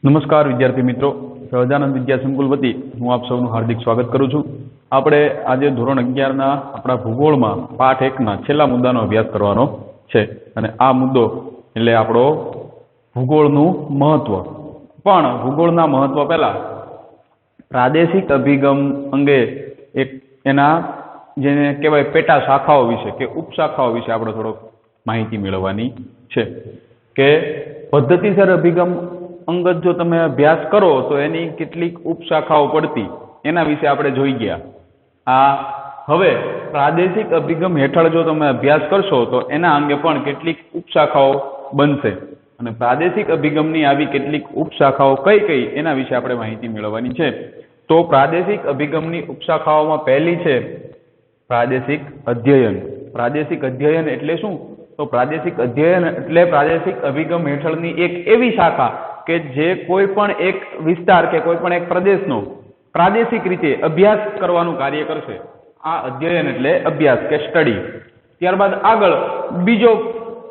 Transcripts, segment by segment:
નમસ્કાર વિદ્યાર્થી મિત્રો, સહજાનંદ વિદ્યા સંકુલ વતી હું આપ સૌનું હાર્દિક સ્વાગત કરું છું. આપણે આજે ધોરણ 11ના આપણા ભૂગોળમાં પાઠ 1ના છેલ્લા મુદ્દાનો અભ્યાસ કરવાનો છે અને આ મુદ્દો એટલે આપણો ભૂગોળનું મહત્વ. પણ ભૂગોળના મહત્વ પહેલા પ્રાદેશિક અભિગમ અંગે એક એના જેને કહેવાય પેટા શાખાઓ વિશે કે ઉપશાખાઓ વિશે આપણે થોડોક માહિતી મેળવવાની છે કે પદ્ધતિસર અભિગમ અંગત જો તમે અભ્યાસ કરો તો એની કેટલીક ઉપશાખાઓ પડતી એના વિશે આપણે જોઈ ગયા. હવે પ્રાદેશિક અભિગમ હેઠળ જો તમે અભ્યાસ કરશો તો એના અંગે પણ કેટલીક ઉપશાખાઓ બનશે અને પ્રાદેશિક અભિગમની આવી કેટલીક ઉપશાખાઓ કઈ કઈ એના વિશે આપણે માહિતી મેળવવાની છે. તો પ્રાદેશિક અભિગમની ઉપશાખાઓમાં પહેલી છે પ્રાદેશિક અધ્યયન. પ્રાદેશિક અધ્યયન એટલે શું? તો પ્રાદેશિક અધ્યયન એટલે પ્રાદેશિક અભિગમ હેઠળની એક એવી શાખા કે જે કોઈ પણ એક વિસ્તાર કે કોઈ પણ એક પ્રદેશનો પ્રાદેશિક રીતે અભ્યાસ કરવાનું કાર્ય કરશે. આ અધ્યયન એટલે અભ્યાસ કે સ્ટડી. ત્યારબાદ આગળ બીજો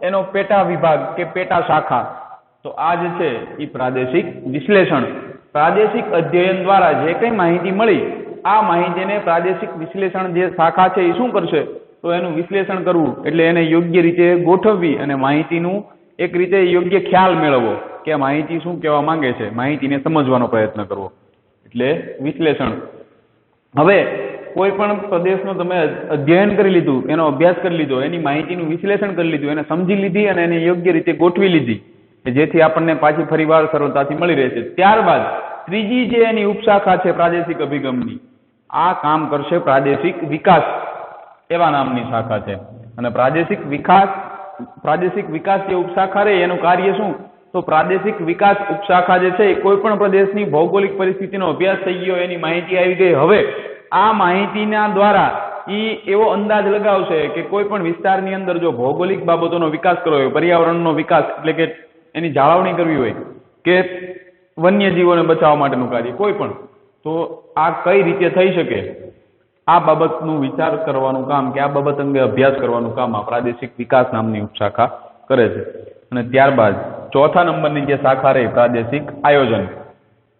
એનો પેટા વિભાગ કે પેટા શાખા, તો આ જે છે એ પ્રાદેશિક વિશ્લેષણ. પ્રાદેશિક અધ્યયન દ્વારા જે કંઈ માહિતી મળી આ માહિતીને પ્રાદેશિક વિશ્લેષણ જે શાખા છે એ શું કરશે? તો એનું વિશ્લેષણ કરવું એટલે એને યોગ્ય રીતે ગોઠવવી અને માહિતીનું એક રીતે યોગ્ય ખ્યાલ મેળવવો કે માહિતી શું કહેવા માંગે છે, માહિતીને સમજવાનો પ્રયત્ન કરવો એટલે વિશ્લેષણ. હવે કોઈ પણ પ્રદેશનો તમે અધ્યયન કરી લીધું, એનો અભ્યાસ કરી લીધો, એની માહિતીનું વિશ્લેષણ કરી લીધું, એને સમજી લીધી અને એને યોગ્ય રીતે ગોઠવી લીધી જેથી આપણને પાછી ફરીવાર સરળતાથી મળી રહેશે. ત્યારબાદ ત્રીજી જે એની ઉપશાખા છે પ્રાદેશિક અભિગમની, આ કામ કરશે પ્રાદેશિક વિકાસ એવા નામની શાખા છે. અને પ્રાદેશિક વિકાસ જે ઉપશાખા રહે એનું કાર્ય શું? તો પ્રાદેશિક વિકાસ ઉપશાખા જે છે એ કોઈ પણ પ્રદેશની ભૌગોલિક પરિસ્થિતિનો અભ્યાસ થઈ ગયો, એની માહિતી આવી ગઈ. હવે આ માહિતીના દ્વારા એવો અંદાજ લગાવશે કે કોઈ પણ વિસ્તારની અંદર જો ભૌગોલિક બાબતોનો વિકાસ કરવો હોય, પર્યાવરણનો વિકાસ એટલે કે એની જાળવણી કરવી હોય કે વન્યજીવોને બચાવવા માટેનું કાર્ય કોઈ પણ, તો આ કઈ રીતે થઈ શકે આ બાબતનું વિચાર કરવાનું કામ કે આ બાબત અંગે અભ્યાસ કરવાનું કામ આ પ્રાદેશિક વિકાસ નામની ઉપશાખા કરે છે. અને ત્યારબાદ ચોથા નંબરની જે શાખા રહી પ્રાદેશિક આયોજન.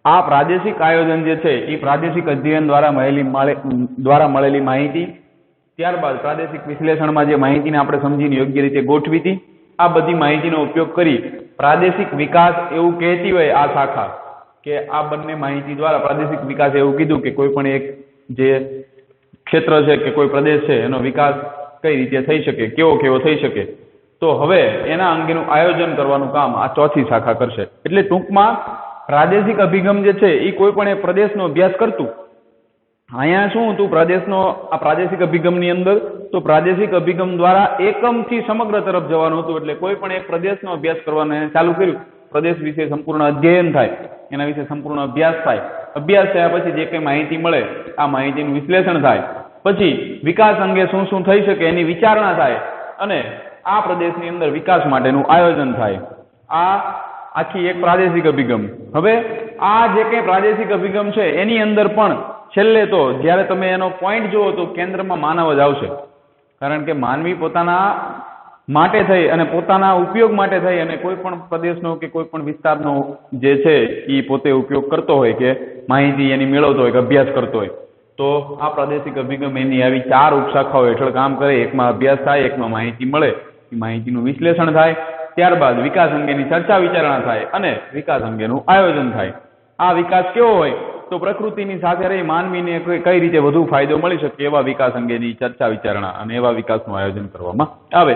આ પ્રાદેશિક આયોજન જે છે એ પ્રાદેશિક અધ્યયન દ્વારા મળેલી માહિતી, ત્યારબાદ પ્રાદેશિક વિશ્લેષણમાં જે માહિતીને આપણે સમજીને યોગ્ય રીતે ગોઠવી હતી, આ બધી માહિતીનો ઉપયોગ કરી પ્રાદેશિક વિકાસ એવું કહેતી હોય આ શાખા કે આ બંને માહિતી દ્વારા પ્રાદેશિક વિકાસ એવું કીધું કે કોઈ પણ એક જે ક્ષેત્ર છે કે કોઈ પ્રદેશ છે એનો વિકાસ કઈ રીતે થઈ શકે, કેવો થઈ શકે. તો હવે એના અંગેનું આયોજન કરવાનું કામ આ ચોથી શાખા કરશે. એટલે ટૂંકમાં પ્રાદેશિક અભિગમ જે છે એ કોઈ પણ એક પ્રદેશનો અભ્યાસ કરતું. અહીંયા શું હતું આ પ્રાદેશિક અભિગમની અંદર? તો પ્રાદેશિક અભિગમ દ્વારા એકમથી સમગ્ર તરફ જવાનું હતું. એટલે કોઈ પણ એક પ્રદેશનો અભ્યાસ કરવાનું ચાલુ કર્યું, પ્રદેશ વિશે સંપૂર્ણ અધ્યયન થાય, એના વિશે સંપૂર્ણ અભ્યાસ થાય. અભ્યાસ થયા પછી જે કંઈ માહિતી મળે આ માહિતીનું વિશ્લેષણ થાય, પછી વિકાસ અંગે શું શું થઈ શકે એની વિચારણા થાય અને આ પ્રદેશની અંદર વિકાસ માટેનું આયોજન થાય. આ આખી એક પ્રાદેશિક અભિગમ. હવે આ જે કંઈ પ્રાદેશિક અભિગમ છે એની અંદર પણ છેલ્લે તો જ્યારે તમે એનો પોઈન્ટ જુઓ તો કેન્દ્રમાં માનવ જ આવશે. કારણ કે માનવી પોતાના માટે થઈ અને પોતાના ઉપયોગ માટે થઈ અને કોઈ પણ પ્રદેશનો કે કોઈ પણ વિસ્તારનો જે છે એ પોતે ઉપયોગ કરતો હોય કે માહિતી એની મેળવતો હોય કે અભ્યાસ કરતો હોય, તો આ પ્રાદેશિક અભિગમ એની આવી 4 ઉપશાખાઓ હેઠળ કામ કરે. એકમાં અભ્યાસ થાય, એકમાં માહિતી મળે, એ માહિતીનું વિશ્લેષણ થાય, ત્યારબાદ વિકાસ અંગેની ચર્ચા વિચારણા થાય અને વિકાસ અંગેનું આયોજન થાય. આ વિકાસ કેવો હોય? તો પ્રકૃતિની સાથે રહી માનવીને કઈ રીતે વધુ ફાયદો મળી શકે એવા વિકાસ અંગેની ચર્ચા વિચારણા અને એવા વિકાસનું આયોજન કરવામાં આવે.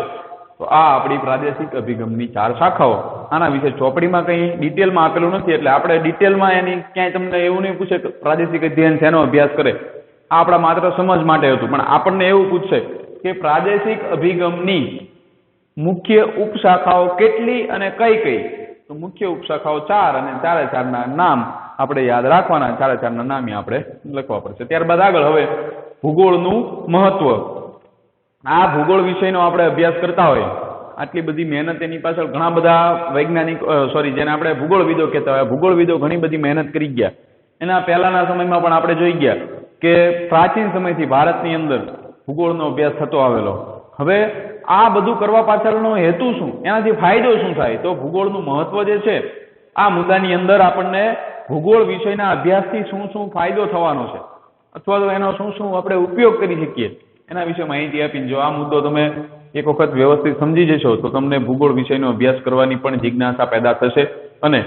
તો આ આપણી પ્રાદેશિક અભિગમની 4 શાખાઓ. આના વિશે ચોપડીમાં કંઈ ડિટેલમાં આપેલું નથી એટલે આપણે ડિટેલમાં એની ક્યાંય તમને એવું નહીં પૂછે કે પ્રાદેશિક અધ્યયન શેનો અભ્યાસ કરે. આ આપણા માત્ર સમજ માટે હતું. પણ આપણને એવું પૂછશે કે પ્રાદેશિક અભિગમની મુખ્ય ઉપશાખાઓ કેટલી અને કઈ? તો મુખ્ય ઉપશાખાઓ 4 અને 4 નામ આપણે યાદ રાખવાના. 4 નામ આપણે લખવા પડશે. ત્યારબાદ આગળ હવે ભૂગોળનું મહત્વ. આ ભૂગોળ વિષયનો આપણે અભ્યાસ કરતા હોય, આટલી બધી મહેનત એની પાછળ ઘણા બધા વૈજ્ઞાનિક જેને આપણે ભૂગોળવિદો કહેતા હોય, ભૂગોળવિદો ઘણી બધી મહેનત કરી ગયા. એના પહેલાના સમયમાં પણ આપણે જોઈ ગયા કે પ્રાચીન સમયથી ભારતની અંદર ભૂગોળનો અભ્યાસ થતો આવેલો. હવે આ બધું કરવા પાછળનો હેતુ શું, એનાથી ફાયદો શું થાય? તો ભૂગોળનું મહત્વ જે છે આ મુદ્દાની અંદર આપણને ભૂગોળ વિષયના અભ્યાસથી શું શું ફાયદો થવાનો છે અથવા તો એનો શું શું આપણે ઉપયોગ કરી શકીએ એના વિશે માહિતી આપીને જો આ મુદ્દો તમે એક વખત વ્યવસ્થિત સમજી જશો તો તમને ભૂગોળ વિષયનો અભ્યાસ કરવાની પણ જિજ્ઞાસા પેદા થશે અને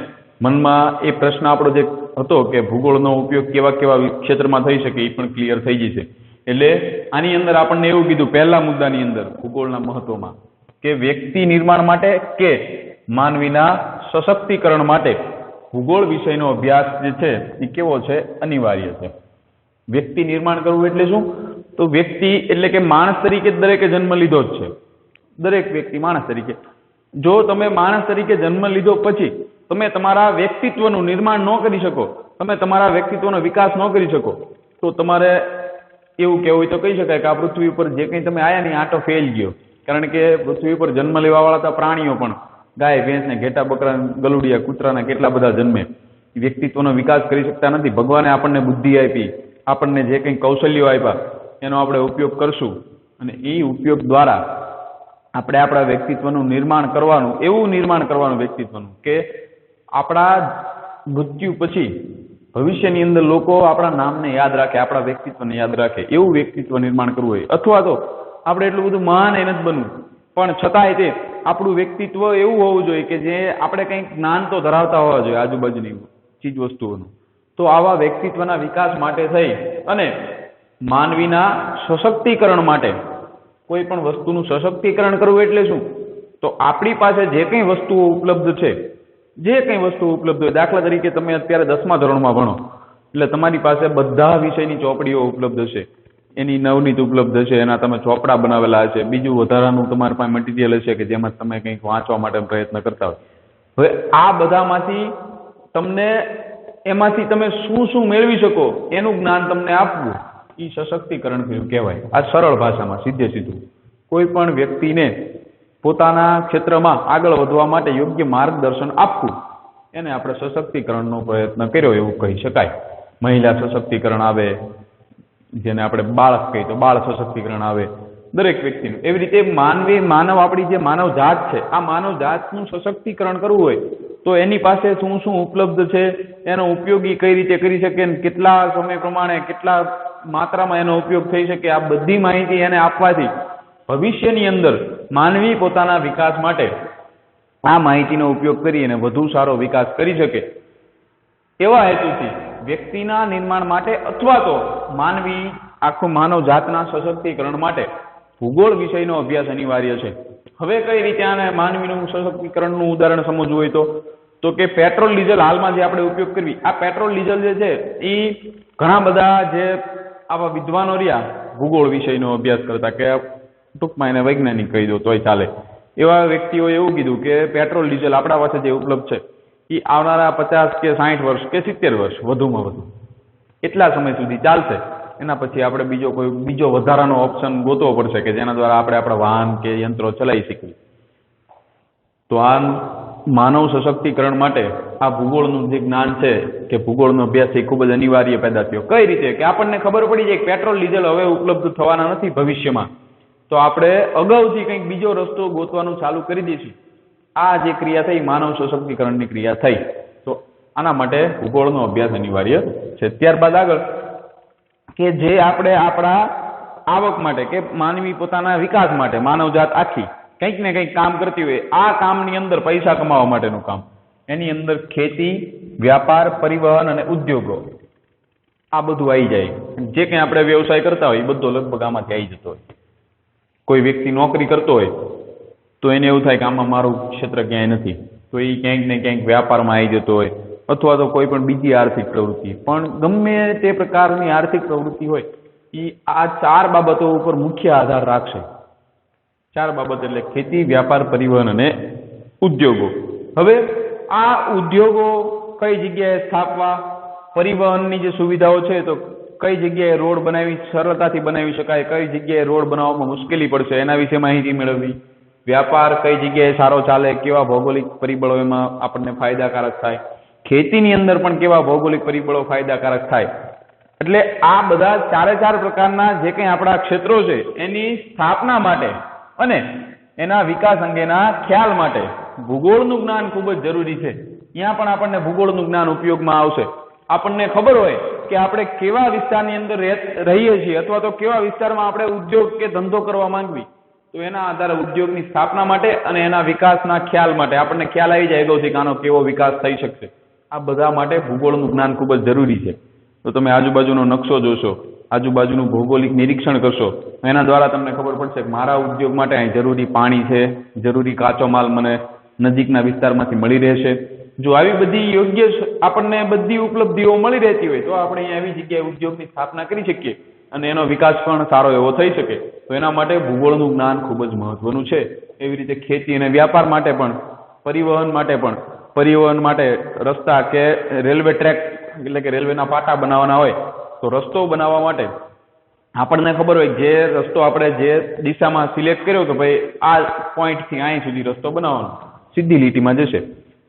મનમાં એ પ્રશ્ન આપણો જે હતો કે ભૂગોળનો ઉપયોગ કેવા કેવા ક્ષેત્રમાં થઈ શકે એ પણ ક્લિયર થઈ જશે. એટલે આની અંદર આપણને એવું કીધું પહેલા મુદ્દાની અંદર ભૂગોળના મહત્વમાં કે વ્યક્તિ નિર્માણ માટે કે માનવીના સશક્તિકરણ માટે ભૂગોળ વિષયનો અભ્યાસ જે છે એ કેવો છે? અનિવાર્ય છે. વ્યક્તિ નિર્માણ કરવું એટલે શું? તો વ્યક્તિ એટલે કે માણસ તરીકે દરેકે જન્મ લીધો જ છે. દરેક વ્યક્તિ માણસ તરીકે. જો તમે માણસ તરીકે જન્મ લીધો પછી તમે તમારા વ્યક્તિત્વનું નિર્માણ ન કરી શકો, તમે તમારા વ્યક્તિત્વનો વિકાસ ન કરી શકો, તો તમારે એવું કહેવું હોય તો કહી શકાય કે આ પૃથ્વી ઉપર જે કંઈ તમે આયા નહીં આટો ફેલ ગયો. કારણ કે પૃથ્વી ઉપર જન્મ લેવાવાળા તો પ્રાણીઓ પણ ગાય ભેંસને ઘેટા બકરા ગલુડિયા કૂતરાના કેટલા બધા જન્મે, વ્યક્તિત્વનો વિકાસ કરી શકતા નથી. ભગવાને આપણને બુદ્ધિ આપી, આપણને જે કંઈ કૌશલ્યો આપ્યા એનો આપણે ઉપયોગ કરશું અને એ ઉપયોગ દ્વારા આપણે આપણા વ્યક્તિત્વનું નિર્માણ કરવાનું, એવું નિર્માણ કરવાનું વ્યક્તિત્વનું કે આપણા મૃત્યુ પછી ભવિષ્યની અંદર લોકો આપણા નામને યાદ રાખે, આપણા વ્યક્તિત્વને યાદ રાખે, એવું વ્યક્તિત્વ નિર્માણ કરવું હોય. અથવા તો આપણે એટલું બધું મહાન એ નથી બનવું પણ છતાંય તે આપણું વ્યક્તિત્વ એવું હોવું જોઈએ કે જે આપણે કંઈક જ્ઞાન તો ધરાવતા હોવા જોઈએ આજુબાજુની ચીજ વસ્તુઓનું. તો આવા વ્યક્તિત્વના વિકાસ માટે થઈ અને માનવીના સશક્તિકરણ માટે કોઈ પણ વસ્તુનું સશક્તિકરણ કરવું એટલે શું? તો આપણી પાસે જે કંઈ વસ્તુઓ ઉપલબ્ધ છે, જે કંઈ વસ્તુ ઉપલબ્ધ હોય, દાખલા તરીકે તમે અત્યારે 10મા ધોરણમાં ભણો એટલે તમારી પાસે બધા વિષયની ચોપડીઓ ઉપલબ્ધ હશે, એની નવનીત ઉપલબ્ધ હશે, એના તમે ચોપડા બનાવેલા હશે, બીજું વધારાનું તમારી પાસે મટીરિયલ હશે કે જેમાં તમે કંઈક વાંચવા માટે પ્રયત્ન કરતા હોય. હવે આ બધામાંથી તમને એમાંથી તમે શું શું મેળવી શકો એનું જ્ઞાન તમને આપવું એ સશક્તિકરણ કહેવાય. આ સરળ ભાષામાં સીધે સીધું કોઈ પણ વ્યક્તિને પોતાના ક્ષેત્રમાં આગળ વધવા માટે યોગ્ય માર્ગદર્શન આપવું એને આપણે સશક્તિકરણનો પ્રયત્ન કર્યો એવું કહી શકાય. મહિલા સશક્તિકરણ આવે, જેને આપણે બાળક કહીએ તો બાળ સશક્તિકરણ આવે, દરેક વ્યક્તિનું. એવી રીતે માનવ આપણી જે માનવ જાત છે, આ માનવ જાતનું સશક્તિકરણ કરવું હોય તો એની પાસે શું શું ઉપલબ્ધ છે, એનો ઉપયોગ કઈ રીતે કરી શકે, કેટલા સમય પ્રમાણે કેટલા માત્રામાં એનો ઉપયોગ થઈ શકે, આ બધી માહિતી એને આપવાથી ભવિષ્યની અંદર માનવી પોતાના વિકાસ માટે આ માહિતીનો ઉપયોગ કરી અને વધુ સારો વિકાસ કરી શકે એવા હેતુથી વ્યક્તિના નિર્માણ માટે અથવા તો માનવી આખું માનવ જાતના સશક્તિકરણ માટે ભૂગોળ વિષયનો અભ્યાસ અનિવાર્ય છે. હવે કઈ રીતે આને માનવીનું સશક્તિકરણનું ઉદાહરણ સમજવું હોય તો કે પેટ્રોલ ડીઝલ હાલમાં જે આપણે ઉપયોગ કરવી, આ પેટ્રોલ ડીઝલ જે છે એ ઘણા બધા જે આવા વિદ્વાનો રહ્યા ભૂગોળ વિષયનો અભ્યાસ કરતા કે ટૂંકમાં એને વૈજ્ઞાનિક કહી દો તોય ચાલે, એવા વ્યક્તિઓએ એવું કીધું કે પેટ્રોલ ડીઝલ આપણા પાસે જે ઉપલબ્ધ છે એ આવનારા 50 કે 60 વર્ષ કે 70 વર્ષ વધુમાં વધુ એટલા સમય સુધી ચાલશે. એના પછી આપણે બીજો વધારાનો ઓપ્શન ગોતવો પડશે કે જેના દ્વારા આપણે આપણા વાહન કે યંત્રો ચલાવી શકીએ. તો આ માનવ સશક્તિકરણ માટે આ ભૂગોળનું જે જ્ઞાન છે કે ભૂગોળનો અભ્યાસ એ ખૂબ જ અનિવાર્ય પેદા થયો. કઈ રીતે? કે આપણને ખબર પડી જાય કે પેટ્રોલ ડીઝલ હવે ઉપલબ્ધ થવાના નથી ભવિષ્યમાં, તો આપણે અગાઉથી કંઈક બીજો રસ્તો ગોતવાનું ચાલુ કરી દઈશું. આ જે ક્રિયા થઈ માનવ સશક્તિકરણની ક્રિયા થઈ. તો આના માટે ભૂગોળનો અભ્યાસ અનિવાર્ય છે. ત્યારબાદ આગળ કે જે આપણે આપણા આવક માટે કે માનવી પોતાના વિકાસ માટે માનવજાત આખી કંઈક ને કંઈક કામ કરતી હોય, આ કામની અંદર પૈસા કમાવા માટેનું કામ, એની અંદર ખેતી, વ્યાપાર, પરિવહન અને ઉદ્યોગો આ બધું આવી જાય. જે કંઈ આપણે વ્યવસાય કરતા હોય એ બધો લગભગ આમાંથી આવી જતો હોય. કોઈ વ્યક્તિ નોકરી કરતો હોય તો એને એવું થાય કે આમાં મારું ક્ષેત્ર ક્યાંય નથી, તો એ ક્યાંક ને ક્યાંક વ્યાપારમાં આવી જતો હોય અથવા તો કોઈ પણ બીજી આર્થિક પ્રવૃત્તિ. પણ ગમે તે પ્રકારની આર્થિક પ્રવૃત્તિ હોય એ આ 4 બાબતો ઉપર મુખ્ય આધાર રાખશે. 4 બાબત એટલે ખેતી, વ્યાપાર, પરિવહન અને ઉદ્યોગો. હવે આ ઉદ્યોગો કઈ જગ્યાએ સ્થાપવા, પરિવહનની જે સુવિધાઓ છે તો કઈ જગ્યાએ રોડ બનાવી સરળતાથી બનાવી શકાય, કઈ જગ્યાએ રોડ બનાવવામાં મુશ્કેલી પડશે એના વિશે માહિતી મેળવવી. વ્યાપાર કઈ જગ્યાએ સારો ચાલે, કેવા ભૌગોલિક પરિબળો એમાં આપણને ફાયદાકારક થાય, ખેતીની અંદર પણ કેવા ભૌગોલિક પરિબળો ફાયદાકારક થાય. એટલે આ બધા 4 પ્રકારના જે કંઈ આપણા ક્ષેત્રો છે એની સ્થાપના માટે અને એના વિકાસ અંગેના ખ્યાલ માટે ભૂગોળનું જ્ઞાન ખૂબ જ જરૂરી છે. ત્યાં પણ આપણને ભૂગોળનું જ્ઞાન ઉપયોગમાં આવશે. આપણને ખબર હોય કે આપણે કેવા વિસ્તારની અંદર રહીએ છીએ અથવા તો કેવા વિસ્તારમાં આપણે ઉદ્યોગ કે ધંધો કરવા માંગવી, તો એના આધારે ઉદ્યોગની સ્થાપના માટે અને એના વિકાસના ખ્યાલ માટે આપણને ખ્યાલ આવી જાય અગાઉથી કે આનો કેવો વિકાસ થઈ શકશે. આ બધા માટે ભૂગોળનું જ્ઞાન ખૂબ જ જરૂરી છે. તો તમે આજુબાજુનો નકશો જોશો, આજુબાજુનું ભૌગોલિક નિરીક્ષણ કરશો, એના દ્વારા તમને ખબર પડશે કે મારા ઉદ્યોગ માટે અહીં જરૂરી પાણી છે, જરૂરી કાચો માલ મને નજીકના વિસ્તારમાંથી મળી રહેશે. જો આવી બધી યોગ્ય આપણને બધી ઉપલબ્ધિઓ મળી રહેતી હોય તો આપણે અહીંયા એવી જગ્યાએ ઉદ્યોગની સ્થાપના કરી શકીએ અને એનો વિકાસ પણ સારો એવો થઈ શકે. તો એના માટે ભૂગોળનું જ્ઞાન ખૂબ જ મહત્વનું છે. એવી રીતે ખેતી અને વ્યાપાર માટે પણ, પરિવહન માટે રસ્તા કે રેલવે ટ્રેક એટલે કે રેલવેના પાટા બનાવવાના હોય તો રસ્તો બનાવવા માટે આપણને ખબર હોય જે રસ્તો આપણે જે દિશામાં સિલેક્ટ કર્યો કે ભાઈ આ પોઈન્ટથી અહીં સુધી રસ્તો બનાવવાનો, સીધી લીટીમાં જશે.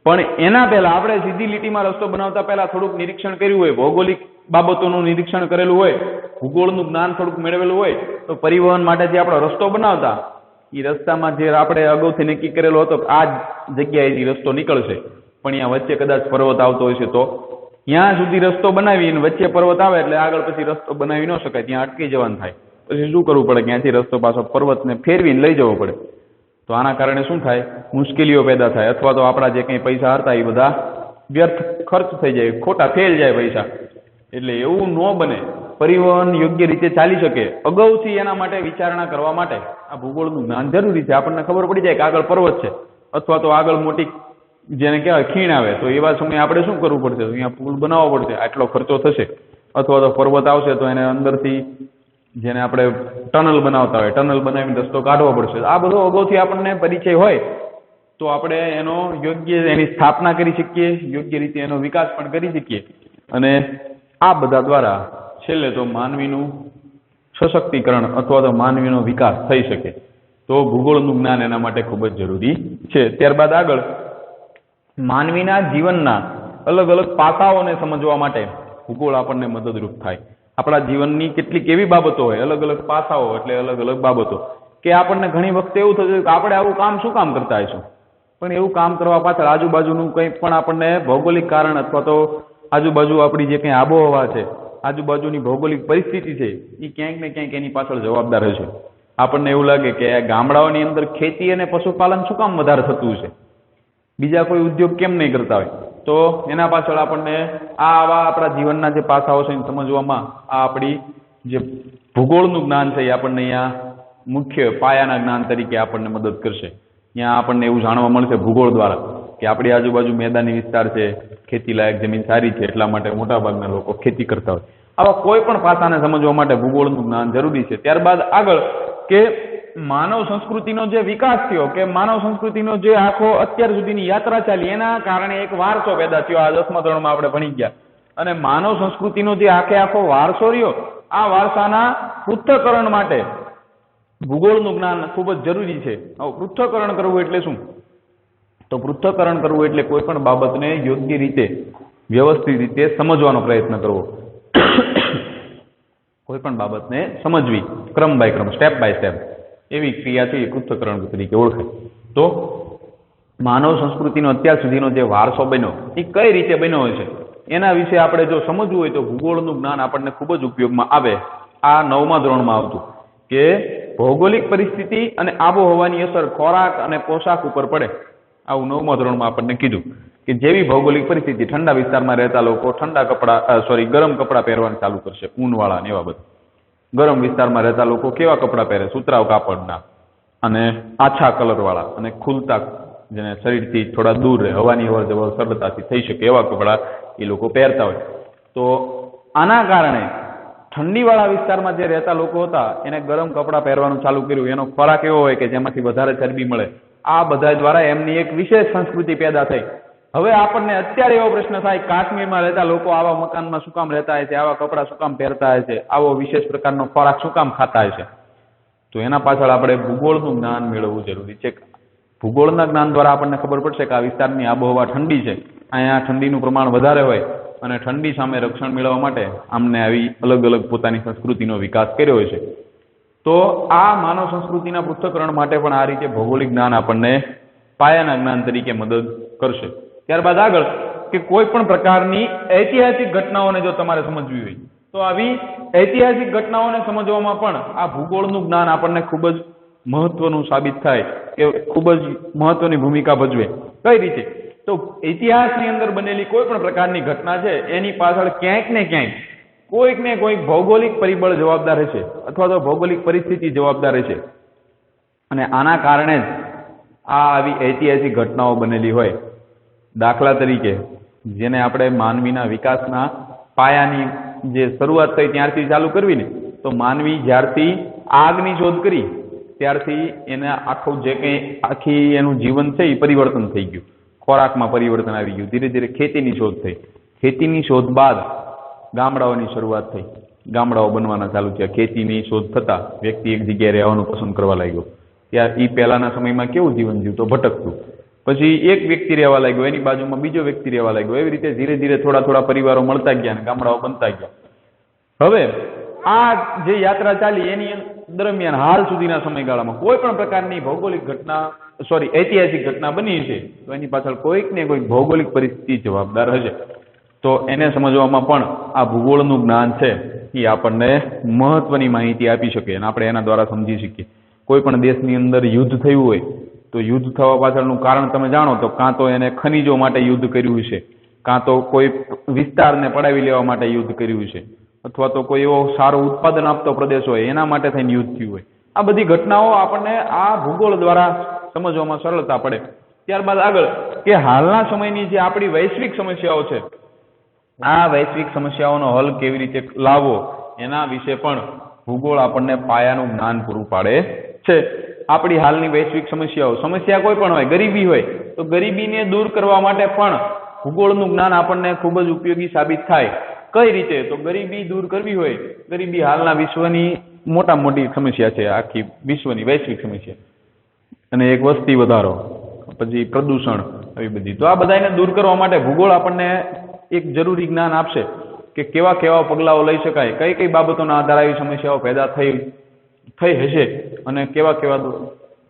પણ એના પહેલા આપણે સીધી લીટીમાં રસ્તો બનાવતા પહેલા થોડુંક નિરીક્ષણ કર્યું હોય, ભૌગોલિક બાબતોનું નિરીક્ષણ કરેલું હોય, ભૂગોળનું જ્ઞાન થોડુંક મેળવેલું હોય તો પરિવહન માટે જે આપણો રસ્તો બનાવતા એ રસ્તામાં જે આપણે અગાઉથી નક્કી કરેલો હતો આ જગ્યાએથી રસ્તો નીકળશે, પણ અહીંયા વચ્ચે કદાચ પર્વત આવતો હોય છે તો ત્યાં સુધી રસ્તો બનાવીને વચ્ચે પર્વત આવે એટલે આગળ પછી રસ્તો બનાવી ન શકાય, ત્યાં અટકી જવાનું થાય. પછી શું કરવું પડે? ત્યાંથી રસ્તો પાછો પર્વતને ફેરવીને લઈ જવો પડે. તો આના કારણે શું થાય? મુશ્કેલીઓ પેદા થાય, અથવા તો આપણા જે કંઈ પૈસા હતા એ બધા વ્યર્થ ખર્ચ થઈ જાય, ખોટા ફેલ જાય પૈસા. એટલે એવું ન બને, પરિવહન યોગ્ય રીતે ચાલી શકે અગાઉથી એના માટે વિચારણા કરવા માટે આ ભૂગોળનું જ્ઞાન જરૂરી છે. આપણને ખબર પડી જાય કે આગળ પર્વત છે અથવા તો આગળ મોટી જેને કહેવાય ખીણ આવે, તો એવા સમયે આપણે શું કરવું પડશે? અહીંયા પુલ બનાવવો પડશે, આટલો ખર્ચો થશે. અથવા તો પર્વત આવશે તો એને અંદરથી જેને આપણે ટનલ બનાવતા હોય, ટનલ બનાવીને રસ્તો કાઢવો પડશે. આ બધો અગાઉથી આપણને પરિચય હોય તો આપણે એનો યોગ્ય એની સ્થાપના કરી શકીએ, યોગ્ય રીતે એનો વિકાસ પણ કરી શકીએ. અને આ બધા દ્વારા છેલ્લે તો માનવીનું સશક્તિકરણ અથવા તો માનવીનો વિકાસ થઈ શકે. તો ભૂગોળનું જ્ઞાન એના માટે ખૂબ જ જરૂરી છે. ત્યારબાદ આગળ માનવીના જીવનના અલગ અલગ પાસાઓને સમજવા માટે ભૂગોળ આપણને મદદરૂપ થાય. આપણા જીવનની કેટલીક એવી બાબતો હોય, અલગ અલગ પાસાઓ એટલે અલગ અલગ બાબતો, કે આપણને ઘણી વખતે એવું થતું કે આપણે આવું કામ શું કામ કરતા હશું, પણ એવું કામ કરવા પાછળ આજુબાજુનું કંઈ પણ આપણને ભૌગોલિક કારણ અથવા તો આજુબાજુ આપણી જે કંઈ આબોહવા છે, આજુબાજુની ભૌગોલિક પરિસ્થિતિ છે એ ક્યાંક ને ક્યાંક એની પાછળ જવાબદાર હશે. આપણને એવું લાગે કે ગામડાઓની અંદર ખેતી અને પશુપાલન શું કામ વધારે થતું છે, બીજા કોઈ ઉદ્યોગ કેમ નહીં કરતા હોય, તો એના પાછળ આપણને આવા આપણા જીવનના જે પાસાઓ છે એને સમજવામાં આ આપણી જે ભૂગોળનું જ્ઞાન છે એ આપણને અહીંયા મુખ્ય પાયાના જ્ઞાન તરીકે આપણને મદદ કરશે. ત્યાં આપણને એવું જાણવા મળશે ભૂગોળ દ્વારા કે આપણી આજુબાજુ મેદાની વિસ્તાર છે, ખેતીલાયક જમીન સારી છે, એટલા માટે મોટાભાગના લોકો ખેતી કરતા હોય. આવા કોઈ પણ પાસાને સમજવા માટે ભૂગોળનું જ્ઞાન જરૂરી છે. ત્યારબાદ આગળ કે માનવ સંસ્કૃતિનો જે વિકાસ થયો, કે માનવ સંસ્કૃતિનો જે આખો અત્યાર સુધીની યાત્રા ચાલી, એના કારણે એક વારસો પેદા થયો. આ 10મા ધોરણમાં આપણે ભણી ગયા. અને માનવ સંસ્કૃતિનો જે આખો વારસો રહ્યો, આ વારસાના પૃથ્થકરણ માટે ભૂગોળનું જ્ઞાન ખૂબ જ જરૂરી છે. પૃથ્થકરણ કરવું એટલે શું? તો પૃથ્થકરણ કરવું એટલે કોઈ પણ બાબતને યોગ્ય રીતે, વ્યવસ્થિત રીતે સમજવાનો પ્રયત્ન કરવો. કોઈ પણ બાબતને સમજવી ક્રમ બાય ક્રમ, સ્ટેપ બાય સ્ટેપ, એવી ક્રિયા છે એ પૃથ્થકરણ તરીકે ઓળખાય. તો માનવ સંસ્કૃતિનો અત્યાર સુધીનો જે વારસો બન્યો એ કઈ રીતે બન્યો છે એના વિશે આપણે જો સમજવું હોય તો ભૂગોળનું જ્ઞાન આપણને ખૂબ જ ઉપયોગમાં આવે. આ 9મા ધોરણમાં આવતું કે ભૌગોલિક પરિસ્થિતિ અને આબોહવાની અસર ખોરાક અને પોશાક ઉપર પડે. આવું 9મા ધોરણમાં આપણને કીધું કે જેવી ભૌગોલિક પરિસ્થિતિ, ઠંડા વિસ્તારમાં રહેતા લોકો ગરમ કપડાં પહેરવાનું ચાલુ કરશે, ઊનવાળા ને એવા બધા. ગરમ વિસ્તારમાં રહેતા લોકો કેવા કપડાં પહેરે? સુતરાવ કાપડના અને આછા કલરવાળા અને ખુલતા, જેને શરીરથી થોડા દૂર રહે, હવાની અવર જવર સરળતાથી થઈ શકે એવા કપડાં એ લોકો પહેરતા હોય. તો આના કારણે ઠંડીવાળા વિસ્તારમાં જે રહેતા લોકો હતા એને ગરમ કપડાં પહેરવાનું ચાલુ કર્યું. એનો ખોરાક એવો હોય કે જેમાંથી વધારે ચરબી મળે. આ બધા દ્વારા એમની એક વિશેષ સંસ્કૃતિ પેદા થઈ. હવે આપણને અત્યારે એવો પ્રશ્ન થાય, કાશ્મીરમાં રહેતા લોકો આવા મકાનમાં શું કામ રહેતા હોય છે, આવા કપડાં શું કામ પહેરતા હોય છે, આવો વિશેષ પ્રકારનો ખોરાક શું કામ ખાતા હોય છે? તો એના પાછળ આપણે ભૂગોળનું જ્ઞાન મેળવવું જરૂરી છે. ભૂગોળના જ્ઞાન દ્વારા આપણને ખબર પડશે કે આ વિસ્તારની આબોહવા ઠંડી છે, અહીંયા ઠંડીનું પ્રમાણ વધારે હોય અને ઠંડી સામે રક્ષણ મેળવવા માટે આમને આવી અલગ અલગ પોતાની સંસ્કૃતિનો વિકાસ કર્યો હોય છે. તો આ માનવ સંસ્કૃતિના પૃથ્થકરણ માટે પણ આ રીતે ભૌગોલિક જ્ઞાન આપણને પાયાના જ્ઞાન તરીકે મદદ કરશે. ત્યારબાદ આગળ કે કોઈ પણ પ્રકારની ઐતિહાસિક ઘટનાઓને જો તમારે સમજવી હોય તો આવી ઐતિહાસિક ઘટનાઓને સમજવામાં પણ આ ભૂગોળનું જ્ઞાન આપણને ખૂબ જ મહત્વનું સાબિત થાય કે ખૂબ જ મહત્વની ભૂમિકા ભજવે. કઈ રીતે? તો ઇતિહાસની અંદર બનેલી કોઈ પણ પ્રકારની ઘટના છે એની પાછળ ક્યાંક ને ક્યાંક કોઈક ને કોઈક ભૌગોલિક પરિબળ જવાબદાર હશે અથવા તો ભૌગોલિક પરિસ્થિતિ જવાબદાર હશે અને આના કારણે જ આ આવી ઐતિહાસિક ઘટનાઓ બનેલી હોય. દાખલા તરીકે જેને આપણે માનવીના વિકાસના પાયાની જે શરૂઆત થઈ ત્યારથી ચાલુ કરવી ને, તો માનવી જ્યારથી આગની શોધ કરી ત્યારથી એના આખું જે કંઈ આખી એનું જીવન છે એ પરિવર્તન થઈ ગયું. ખોરાકમાં પરિવર્તન આવી ગયું. ધીરે ધીરે ખેતીની શોધ થઈ. ખેતીની શોધ બાદ ગામડાઓની શરૂઆત થઈ. ગામડાઓ બનવાના ચાલુ થયા. ખેતીની શોધ થતા વ્યક્તિ એક જગ્યાએ રહેવાનું પસંદ કરવા લાગ્યો. ત્યાં એ પહેલાના સમયમાં કેવું જીવન જીવતો? ભટકતું. પછી એક વ્યક્તિ રહેવા લાગ્યો, એની બાજુમાં બીજો વ્યક્તિ રહેવા લાગ્યો. એવી રીતે ધીરે ધીરે થોડા થોડા પરિવારો મળતા ગયા અને ગામડાઓ બનતા ગયા. હવે આ જે યાત્રા ચાલી એની દરમિયાન હાલ સુધીના સમયગાળામાં કોઈ પણ પ્રકારની ભૌગોલિક ઘટના ઐતિહાસિક ઘટના બની છે તો એની પાછળ કોઈક ને કોઈક ભૌગોલિક પરિસ્થિતિ જવાબદાર હશે. તો એને સમજવામાં પણ આ ભૂગોળનું જ્ઞાન છે એ આપણને મહત્વની માહિતી આપી શકે અને આપણે એના દ્વારા સમજી શકીએ. કોઈ પણ દેશની અંદર યુદ્ધ થયું હોય તો યુદ્ધ થવા પાછળનું કારણ તમે જાણો તો કાં તો એને ખનીજો માટે યુદ્ધ કર્યું છે, કાં તો કોઈ વિસ્તારને પડાવી લેવા માટે યુદ્ધ કર્યું છે, અથવા તો કોઈ એવો સારો ઉત્પાદન આપતો પ્રદેશ હોય એના માટે થઈને યુદ્ધ થયું હોય. આ બધી ઘટનાઓ આપણને આ ભૂગોળ દ્વારા સમજવામાં સરળતા પડે. ત્યારબાદ આગળ કે હાલના સમયની જે આપણી વૈશ્વિક સમસ્યાઓ છે, આ વૈશ્વિક સમસ્યાઓનો હલ કેવી રીતે લાવવો એના વિશે પણ ભૂગોળ આપણને પાયાનું જ્ઞાન પૂરું પાડે છે. આપણી હાલની વૈશ્વિક સમસ્યા કોઈ પણ હોય, ગરીબી હોય તો ગરીબીને દૂર કરવા માટે પણ ભૂગોળનું જ્ઞાન આપણને ખૂબ જ ઉપયોગી સાબિત થાય. કઈ રીતે? તો ગરીબી દૂર કરવી હોય, ગરીબી હાલના વિશ્વની મોટી સમસ્યા છે, આખી વિશ્વની વૈશ્વિક સમસ્યા. અને એક વસ્તી વધારો, પછી પ્રદૂષણ, આવી બધી. તો આ બધાને દૂર કરવા માટે ભૂગોળ આપણને એક જરૂરી જ્ઞાન આપશે કે કેવા કેવા પગલાઓ લઈ શકાય, કઈ કઈ બાબતોના આધારે આવી સમસ્યાઓ પેદા થઈ હશે અને કેવા કેવા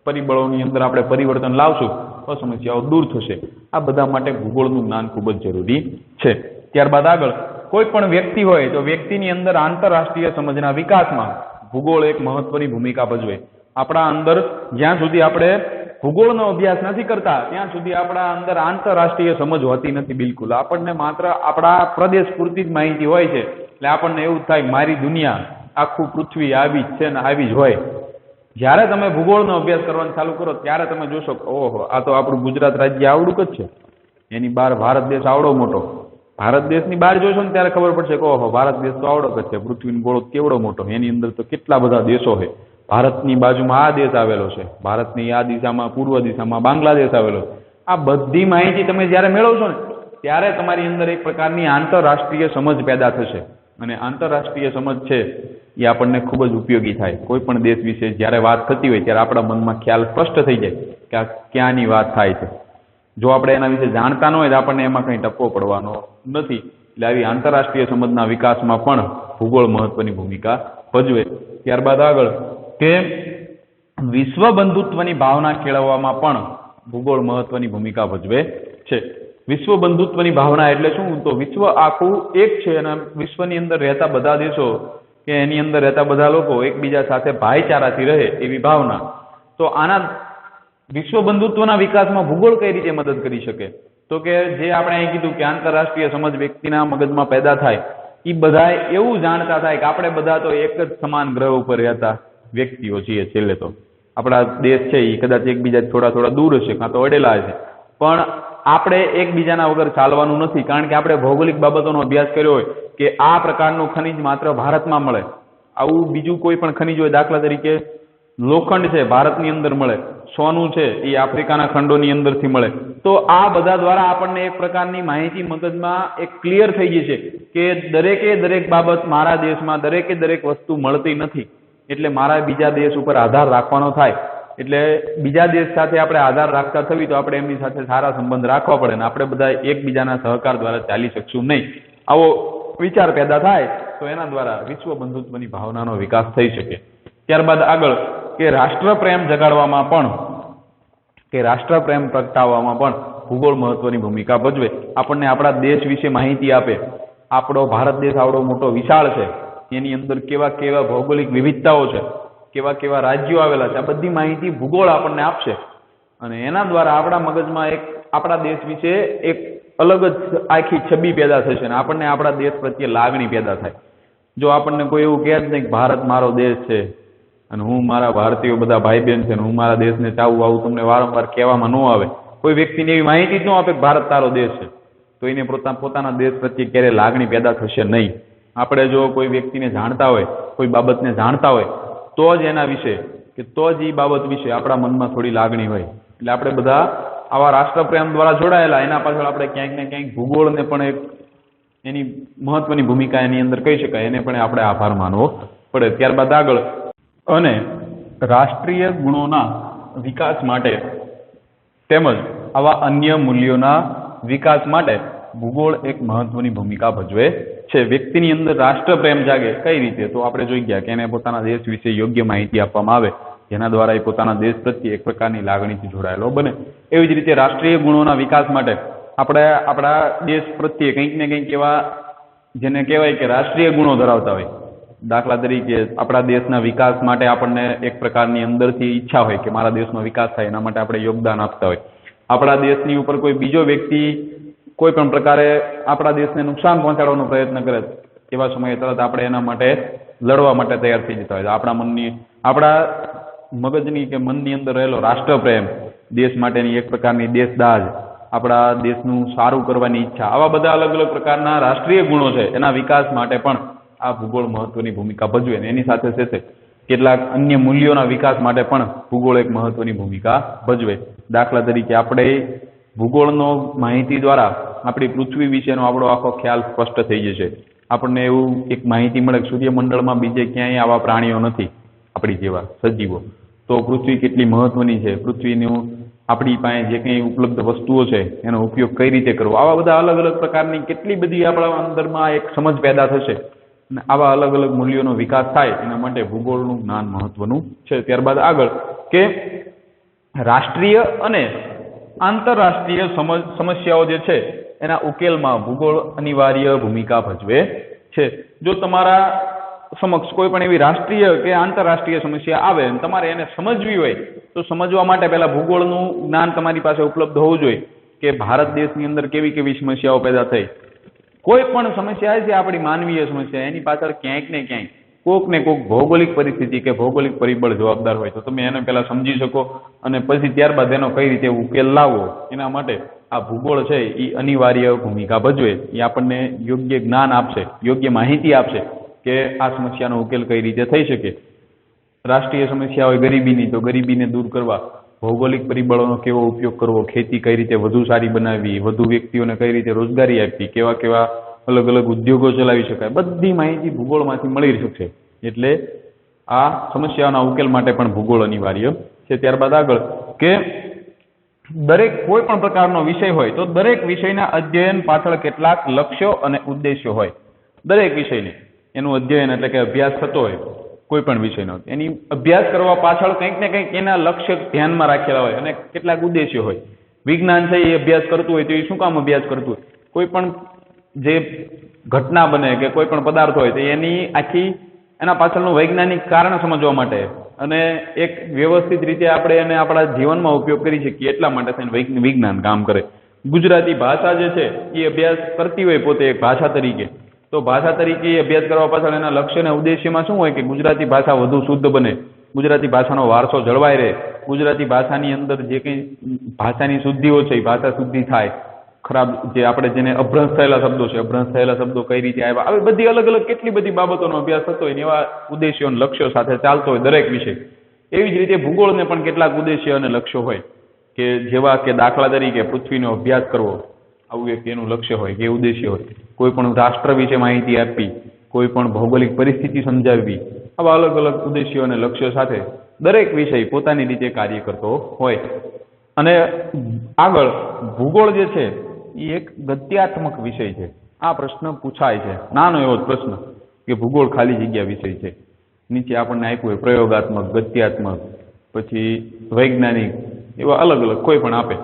પરિબળોની અંદર આપણે પરિવર્તન લાવશું તો સમસ્યાઓ દૂર થશે. આ બધા માટે ભૂગોળનું જ્ઞાન ખૂબ જ જરૂરી છે. ત્યારબાદ આગળ કોઈ પણ વ્યક્તિ હોય તો વ્યક્તિની અંદર આંતરરાષ્ટ્રીય સમજના વિકાસમાં ભૂગોળ એક મહત્વની ભૂમિકા ભજવે. આપણા અંદર જ્યાં સુધી આપણે ભૂગોળનો અભ્યાસ નથી કરતા ત્યાં સુધી આપણા અંદર આંતરરાષ્ટ્રીય સમજ હોતી નથી બિલકુલ. આપણને માત્ર આપણા પ્રદેશ પૂરતી જ માહિતી હોય છે. એટલે આપણને એવું થાય મારી દુનિયા, આખું પૃથ્વી આવી જ છે ને આવી જ હોય. જ્યારે તમે ભૂગોળનો અભ્યાસ કરવાનું ચાલુ કરો ત્યારે તમે જોશો કે ઓહો, આ તો આપણું ગુજરાત રાજ્ય આવડું જ છે, એની બહાર ભારત દેશ આવડો મોટો. ભારત દેશની બહાર જોશો ને ત્યારે ખબર પડશે કે ઓહો, ભારત દેશ તો આવડો જ છે, પૃથ્વીનો ગોળો કેવડો મોટો, એની અંદર તો કેટલા બધા દેશો છે. ભારતની બાજુમાં આ દેશ આવેલો છે, ભારતની આ દિશામાં પૂર્વ દિશામાં બાંગ્લાદેશ આવેલો છે. આ બધી માહિતી તમે જ્યારે મેળવશો ને ત્યારે તમારી અંદર એક પ્રકારની આંતરરાષ્ટ્રીય સમજ પેદા થશે. અને આંતરરાષ્ટ્રીય સમજ છે એ આપણને ખૂબ જ ઉપયોગી થાય. કોઈ પણ દેશ વિશે જ્યારે વાત થતી હોય ત્યારે આપણા મનમાં ખ્યાલ સ્પષ્ટ થઈ જાય કે આ ક્યાંની વાત થાય છે. જો આપણે એના વિશે જાણતા ન હોય તો આપણને એમાં કંઈ ટપ્પો પડવાનો નથી. એટલે આવી આંતરરાષ્ટ્રીય સમજના વિકાસમાં પણ ભૂગોળ મહત્વની ભૂમિકા ભજવે. ત્યારબાદ આગળ કે વિશ્વ બંધુત્વની ભાવના કેળવવામાં પણ ભૂગોળ મહત્વની ભૂમિકા ભજવે છે. વિશ્વ બંધુત્વની ભાવના એટલે શું? તો વિશ્વ આખું એક છે અને વિશ્વની અંદર રહેતા બધા દેશો કે એની અંદર રહેતા બધા લોકો એકબીજા સાથે ભાઈચારાથી રહે એવી ભાવના. તો આના વિશ્વ બંધુત્વના વિકાસમાં ભૂગોળ કઈ રીતે મદદ કરી શકે? તો કે જે આપણે અહીં કીધું કે આંતરરાષ્ટ્રીય સમજ વ્યક્તિના મગજમાં પેદા થાય, એ બધા એવું જાણતા થાય કે આપણે બધા તો એક જ સમાન ગ્રહ ઉપર રહેતા વ્યક્તિઓ છીએ. છેલ્લે તો આપણા દેશ છે એ કદાચ એકબીજા થોડા થોડા દૂર હશે, કાં તો અડેલા હશે, પણ આપણે એકબીજાના વગર ચાલવાનું નથી. કારણ કે આપણે ભૌગોલિક બાબતોનો અભ્યાસ કર્યો હોય કે આ પ્રકારનું ખનિજ માત્ર ભારતમાં મળે, આવું બીજું કોઈ પણ ખનિજ હોય, દાખલા તરીકે લોખંડ છે ભારતની અંદર મળે, સોનું છે એ આફ્રિકાના ખંડોની અંદરથી મળે. તો આ બધા દ્વારા આપણને એક પ્રકારની માહિતી મગજમાં એક ક્લિયર થઈ ગઈ છે કે દરેક બાબત મારા દેશમાં દરેક વસ્તુ મળતી નથી. એટલે મારા બીજા દેશ ઉપર આધાર રાખવાનો થાય. એટલે બીજા દેશ સાથે આપણે આધાર રાખતા થવી તો આપણે એમની સાથે સારા સંબંધ રાખવા પડે ને આપણે બધા એકબીજાના સહકાર દ્વારા ચાલી શકશું નહીં. આવો વિચાર પેદા થાય તો એના દ્વારા વિશ્વ બંધુત્વની ભાવનાનો વિકાસ થઈ શકે. ત્યારબાદ આગળ કે રાષ્ટ્રપ્રેમ જગાડવામાં પણ કે રાષ્ટ્રપ્રેમ પ્રગટાવવામાં પણ ભૂગોળ મહત્વની ભૂમિકા ભજવે. આપણને આપણા દેશ વિશે માહિતી આપે. આપણો ભારત દેશ આવડો મોટો વિશાળ છે, એની અંદર કેવા કેવા ભૌગોલિક વિવિધતાઓ છે, કેવા કેવા રાજ્યો આવેલા છે, આ બધી માહિતી ભૂગોળ આપણને આપશે. અને એના દ્વારા આપણા મગજમાં એક આપણા દેશ વિશે એક અલગ જ આખી છબી પેદા થશે અને આપણને આપણા દેશ પ્રત્યે લાગણી પેદા થાય. જો આપણને કોઈ એવું કહે જ નહીં કે ભારત મારો દેશ છે અને હું મારા ભારતીયો બધા ભાઈ બહેન છે અને હું મારા દેશને ચાહું, આવું તમને વારંવાર કહેવામાં ન આવે, કોઈ વ્યક્તિને એવી માહિતી જ ન આપે કે ભારત તારો દેશ છે, તો એને પોતાના દેશ પ્રત્યે ક્યારેય લાગણી પેદા થશે નહીં. આપણે જો કોઈ વ્યક્તિને જાણતા હોય, કોઈ બાબતને જાણતા હોય, તો જ એના વિશે કે તો જ એ બાબત વિશે આપણા મનમાં થોડી લાગણી હોય. એટલે આપણે બધા આવા રાષ્ટ્રપ્રેમ દ્વારા જોડાયેલા, એના પાછળ આપણે ક્યાંક ને ક્યાંક ભૂગોળને પણ એક એની મહત્વની ભૂમિકા એની અંદર કહી શકાય, એને પણ આપણે આભાર માનવો પડે. ત્યારબાદ આગળ, અને રાષ્ટ્રીય ગુણોના વિકાસ માટે તેમજ આવા અન્ય મૂલ્યોના વિકાસ માટે ભૂગોળ એક મહત્વની ભૂમિકા ભજવે છે. વ્યક્તિની અંદર રાષ્ટ્રપ્રેમ જાગે કઈ રીતે? તો આપણે જોઈ ગયા કે એને પોતાના દેશ વિશે યોગ્ય માહિતી આપવામાં આવે, જેના દ્વારા એ પોતાના દેશ પ્રત્યે એક પ્રકારની લાગણીથી જોડાયેલો બને. એવી જ રીતે રાષ્ટ્રીય ગુણોના વિકાસ માટે આપણે આપણા દેશ પ્રત્યે કંઈક ને કંઈક એવા જેને કહેવાય કે રાષ્ટ્રીય ગુણો ધરાવતા હોય. દાખલા તરીકે આપણા દેશના વિકાસ માટે આપણને એક પ્રકારની અંદરથી ઈચ્છા હોય કે મારા દેશનો વિકાસ થાય, એના માટે આપણે યોગદાન આપતા હોય. આપણા દેશની ઉપર કોઈ બીજો વ્યક્તિ કોઈ પણ પ્રકારે આપણા દેશને નુકસાન પહોંચાડવાનો પ્રયત્ન કરે, એવા સમયે તરત આપણે એના માટે લડવા માટે તૈયાર થઈ જતા હોય. આપણા મગજની કે મનની અંદર રહેલો રાષ્ટ્રપ્રેમ, દેશ માટેની એક પ્રકારની દેશદાજ, આપણા દેશનું સારું કરવાની ઈચ્છા, આવા બધા અલગ અલગ પ્રકારના રાષ્ટ્રીય ગુણો છે, એના વિકાસ માટે પણ આ ભૂગોળ મહત્વની ભૂમિકા ભજવે. એની સાથે સાથે કેટલાક અન્ય મૂલ્યોના વિકાસ માટે પણ ભૂગોળ એક મહત્વની ભૂમિકા ભજવે. દાખલા તરીકે આપણે ભૂગોળનો માહિતી દ્વારા આપણી પૃથ્વી વિશેનો આપણો આખો ખ્યાલ સ્પષ્ટ થઈ જશે. આપણને એવું એક માહિતી મળે કે સૂર્યમંડળમાં બીજે ક્યાંય આવા પ્રાણીઓ નથી આપણી જેવા સજીવો, તો પૃથ્વી કેટલી મહત્વની છે, પૃથ્વીનું આપણી પાસે જે કંઈ ઉપલબ્ધ વસ્તુઓ છે એનો ઉપયોગ કઈ રીતે કરવો, આવા બધા અલગ અલગ પ્રકારની કેટલી બધી આપણા અંદરમાં એક સમજ પેદા થશે. અને આવા અલગ અલગ મૂલ્યોનો વિકાસ થાય એના માટે ભૂગોળનું જ્ઞાન મહત્વનું છે. ત્યારબાદ આગળ કે રાષ્ટ્રીય અને આંતરરાષ્ટ્રીય સમસ્યાઓ જે છે એના ઉકેલમાં ભૂગોળ અનિવાર્ય ભૂમિકા ભજવે છે. જો તમારા સમક્ષ કોઈ પણ એવી રાષ્ટ્રીય કે આંતરરાષ્ટ્રીય સમસ્યા આવે અને તમારે એને સમજવી હોય, તો સમજવા માટે પહેલા ભૂગોળનું જ્ઞાન તમારી પાસે ઉપલબ્ધ હોવું જોઈએ કે ભારત દેશની અંદર કેવી કેવી સમસ્યાઓ પેદા થઈ. કોઈ પણ સમસ્યા છે આપણી માનવીય સમસ્યા, એની પાછળ ક્યાંક ને ક્યાંક કોક ને કોક ભૌગોલિક પરિસ્થિતિ કે ભૌગોલિક પરિબળ જવાબદાર હોય, તો તમે એને પહેલા સમજી શકો અને પછી ત્યારબાદ એનો કઈ રીતે ઉકેલ લાવવો, એના માટે આ ભૂગોળ છે એ અનિવાર્ય ભૂમિકા ભજવે. એ આપણને યોગ્ય જ્ઞાન આપશે, યોગ્ય માહિતી આપશે કે આ સમસ્યાનો ઉકેલ કઈ રીતે થઈ શકે. રાષ્ટ્રીય સમસ્યા હોય ગરીબીની, તો ગરીબીને દૂર કરવા ભૌગોલિક પરિબળોનો કેવો ઉપયોગ કરવો, ખેતી કઈ રીતે વધુ સારી બનાવવી, વધુ વ્યક્તિઓને કઈ રીતે રોજગારી આપવી, કેવા કેવા અલગ અલગ ઉદ્યોગો ચલાવી શકાય, બધી માહિતી ભૂગોળમાંથી મળી શકશે. એટલે આ સમસ્યાઓના ઉકેલ માટે પણ ભૂગોળ અનિવાર્ય છે. ત્યારબાદ આગળ કે દરેક કોઈ પણ પ્રકારનો વિષય હોય તો દરેક વિષયના અધ્યયન પાછળ કેટલાક લક્ષ્યો અને ઉદ્દેશ્યો હોય. દરેક વિષયને એનું અધ્યયન એટલે કે અભ્યાસ થતો હોય કોઈ પણ વિષયનો, એની અભ્યાસ કરવા પાછળ કંઈક ને કંઈક એના લક્ષ્ય ધ્યાનમાં રાખેલા હોય અને કેટલાક ઉદ્દેશ્યો હોય. વિજ્ઞાન છે એ અભ્યાસ કરતું હોય તો એ શું કામ અભ્યાસ કરતું હોય? કોઈ પણ જે ઘટના બને કે કોઈ પણ પદાર્થ હોય તો એની આખી એના પાછળનું વૈજ્ઞાનિક કારણ સમજવા માટે અને એક વ્યવસ્થિત રીતે આપણે એને આપણા જીવનમાં ઉપયોગ કરી શકીએ એટલા માટે થઈને વિજ્ઞાન કામ કરે. ગુજરાતી ભાષા જે છે એ અભ્યાસ કરતી હોય પોતે એક ભાષા તરીકે, તો ભાષા તરીકે અભ્યાસ કરવા પાછળ એના લક્ષ્ય અને ઉદ્દેશ્યમાં શું હોય કે ગુજરાતી ભાષા વધુ શુદ્ધ બને, ગુજરાતી ભાષાનો વારસો જળવાઈ રહે, ગુજરાતી ભાષાની અંદર જે કંઈ ભાષાની શુદ્ધિઓ છે એ ભાષા શુદ્ધિ થાય, ખરાબ જે આપણે જેને અભ્રંશ થયેલા શબ્દો છે, અભ્રંશ થયેલા શબ્દો કઈ રીતે આવ્યા, આવી બધી અલગ અલગ કેટલી બધી બાબતોનો અભ્યાસ થતો હોય ને એવા ઉદ્દેશ્યો અને લક્ષ્યો સાથે ચાલતો હોય દરેક વિષય. એવી જ રીતે ભૂગોળને પણ કેટલાક ઉદ્દેશ્ય અને લક્ષ્યો હોય કે જેવા કે દાખલા તરીકે પૃથ્વીનો અભ્યાસ કરવો, આવું એક એનું લક્ષ્ય હોય કે ઉદ્દેશ્ય હોય. કોઈ પણ રાષ્ટ્ર વિશે માહિતી આપવી, કોઈ પણ ભૌગોલિક પરિસ્થિતિ સમજાવવી, આવા અલગ અલગ ઉદ્દેશ્યો અને લક્ષ્યો સાથે દરેક વિષય પોતાની રીતે કાર્ય કરતો હોય. અને આગળ ભૂગોળ જે છે એ એક ગદ્યાત્મક વિષય છે. આ પ્રશ્ન પૂછાય છે, નાનો એવો જ પ્રશ્ન કે ભૂગોળ ખાલી જગ્યા વિષય છે. નીચે આપણને આપ્યું હોય પ્રયોગાત્મક, ગદ્યાત્મક, પછી વૈજ્ઞાનિક, એવા અલગ અલગ કોઈ પણ આપે.